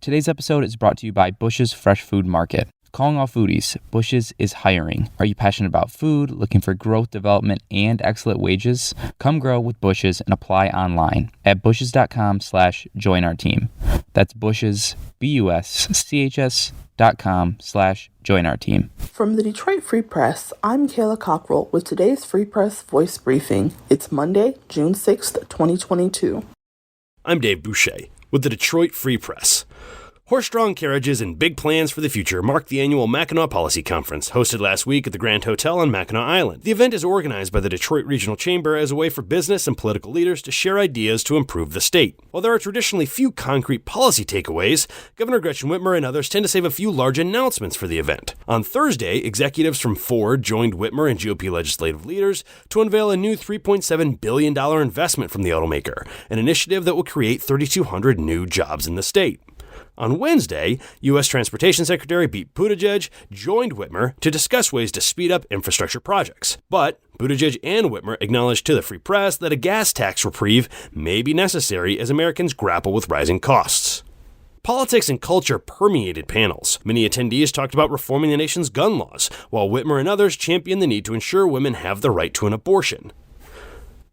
Today's episode is brought to you by Bush's Fresh Food Market. Calling all foodies, Bush's is hiring. Are you passionate about food, looking for growth, development, and excellent wages? Come grow with Bush's and apply online at bushes.com/join our team. That's Bush's, BUSCHS.com/join our team. From the Detroit Free Press, I'm Kayla Cockrell with today's Free Press Voice Briefing. It's Monday, June 6th, 2022. I'm Dave Boucher with the Detroit Free Press. Horse-drawn carriages and big plans for the future mark the annual Mackinac Policy Conference, hosted last week at the Grand Hotel on Mackinac Island. The event is organized by the Detroit Regional Chamber as a way for business and political leaders to share ideas to improve the state. While there are traditionally few concrete policy takeaways, Governor Gretchen Whitmer and others tend to save a few large announcements for the event. On Thursday, executives from Ford joined Whitmer and GOP legislative leaders to unveil a new $3.7 billion investment from the automaker, an initiative that will create 3,200 new jobs in the state. On Wednesday, U.S. Transportation Secretary Pete Buttigieg joined Whitmer to discuss ways to speed up infrastructure projects. But Buttigieg and Whitmer acknowledged to the Free Press that a gas tax reprieve may be necessary as Americans grapple with rising costs. Politics and culture permeated panels. Many attendees talked about reforming the nation's gun laws, while Whitmer and others championed the need to ensure women have the right to an abortion.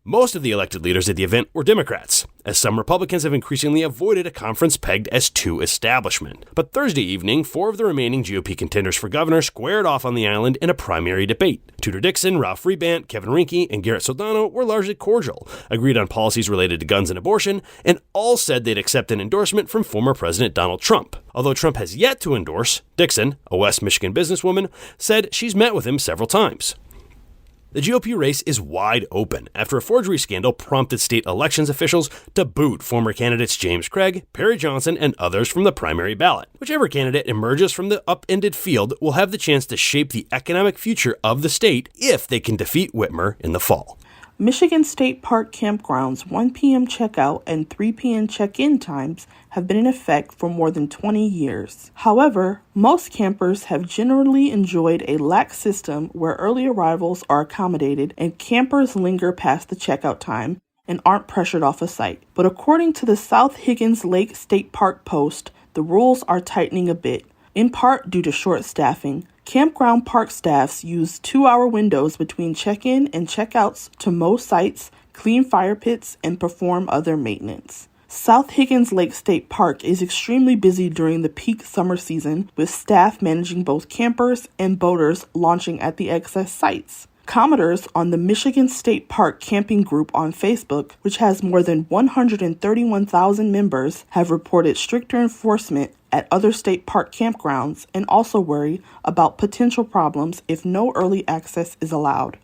Most of the elected leaders at the event were Democrats, as some Republicans have increasingly avoided a conference pegged as too establishment. But Thursday evening, 4 of the remaining GOP contenders for governor squared off on the island in a primary debate. Tudor Dixon, Ralph Rebant, Kevin Rinke, and Garrett Soldano were largely cordial, agreed on policies related to guns and abortion, and all said they'd accept an endorsement from former President Donald Trump. Although Trump has yet to endorse, Dixon, a West Michigan businesswoman, said she's met with him several times. The GOP race is wide open after a forgery scandal prompted state elections officials to boot former candidates James Craig, Perry Johnson, and others from the primary ballot. Whichever candidate emerges from the upended field will have the chance to shape the economic future of the state if they can defeat Whitmer in the fall. Michigan State Park campgrounds' 1 p.m. checkout and 3 p.m. check-in times have been in effect for more than 20 years. However, most campers have generally enjoyed a lax system where early arrivals are accommodated and campers linger past the checkout time and aren't pressured off a site. But according to the South Higgins Lake State Park Post, the rules are tightening a bit, in part due to short staffing. Campground park staffs use 2-hour windows between check-in and check-outs to mow sites, clean fire pits, and perform other maintenance. South Higgins Lake State Park is extremely busy during the peak summer season, with staff managing both campers and boaters launching at the excess sites. Commenters on the Michigan State Park Camping Group on Facebook, which has more than 131,000 members, have reported stricter enforcement at other state park campgrounds and also worry about potential problems if no early access is allowed.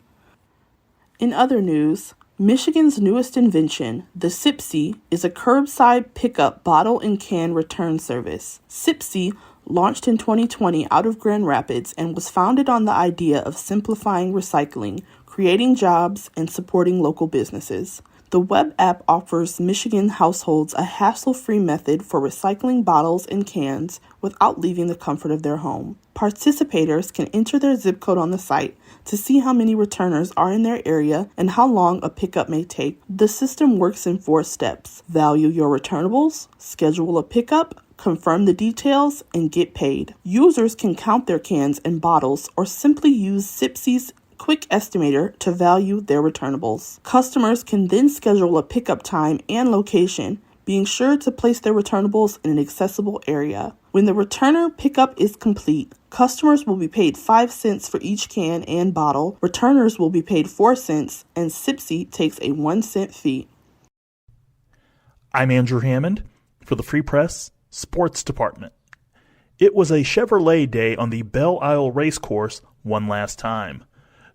In other news, Michigan's newest invention, the Sipsy, is a curbside pickup bottle and can return service. Sipsy launched in 2020 out of Grand Rapids and was founded on the idea of simplifying recycling, creating jobs, and supporting local businesses. The web app offers Michigan households a hassle-free method for recycling bottles and cans without leaving the comfort of their home. Participators can enter their zip code on the site to see how many returners are in their area and how long a pickup may take. The system works in 4 steps: value your returnables, schedule a pickup, confirm the details, and get paid. Users can count their cans and bottles or simply use Sipsy's quick estimator to value their returnables. Customers can then schedule a pickup time and location, being sure to place their returnables in an accessible area. When the returner pickup is complete, customers will be paid 5 cents for each can and bottle, returners will be paid 4 cents, and Sipsy takes a 1 cent fee. I'm Andrew Hammond for the Free Press Sports Department. It was a Chevrolet day on the Belle Isle Racecourse one last time.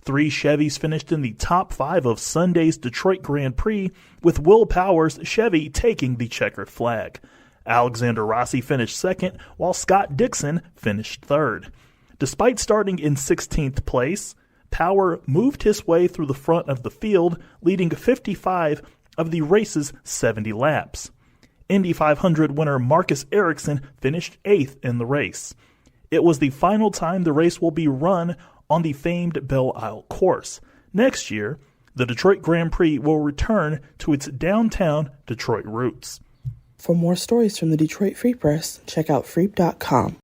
3 Chevys finished in the top 5 of Sunday's Detroit Grand Prix, with Will Powers' Chevy taking the checkered flag. Alexander Rossi finished second, while Scott Dixon finished third. Despite starting in 16th place, Power moved his way through the front of the field, leading 55 of the race's 70 laps. Indy 500 winner Marcus Ericsson finished 8th in the race. It was the final time the race will be run on the famed Belle Isle course. Next year, the Detroit Grand Prix will return to its downtown Detroit roots. For more stories from the Detroit Free Press, check out freep.com.